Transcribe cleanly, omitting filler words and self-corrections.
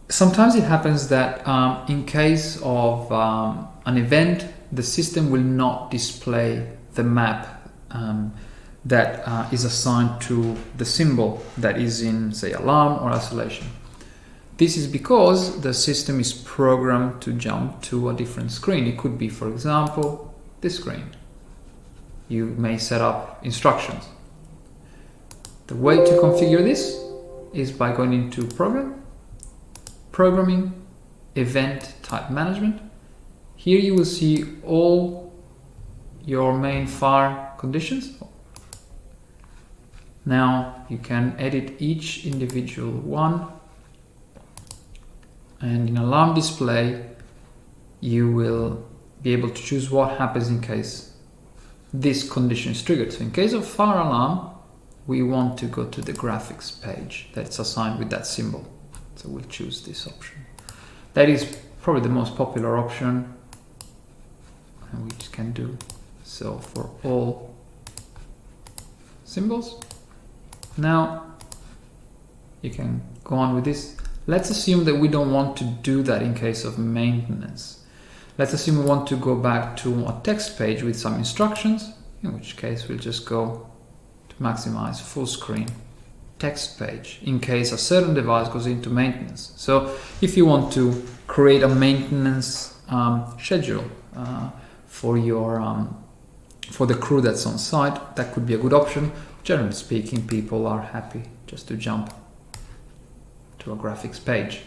Sometimes it happens that in case of an event, the system will not display the map that is assigned to the symbol that is in, say, alarm or isolation. This is because the system is programmed to jump to a different screen. It could be, for example, this screen. You may set up instructions. The way to configure this is by going into Programming, Event Type Management. Here you will see all your main fire conditions. Now you can edit each individual one, and in alarm display you will be able to choose what happens in case this condition is triggered. So in case of fire alarm, we want to go to the graphics page that's assigned with that symbol. So we'll choose this option. That is probably the most popular option, and we can do so for all symbols. Now you can go on with this. Let's assume that we don't want to do that in case of maintenance. Let's assume we want to go back to a text page with some instructions, in which case we'll just go to maximize full screen text page in case a certain device goes into maintenance. So if you want to create a maintenance schedule for your for the crew that's on site, that could be a good option. Generally speaking, people are happy just to jump to a graphics page.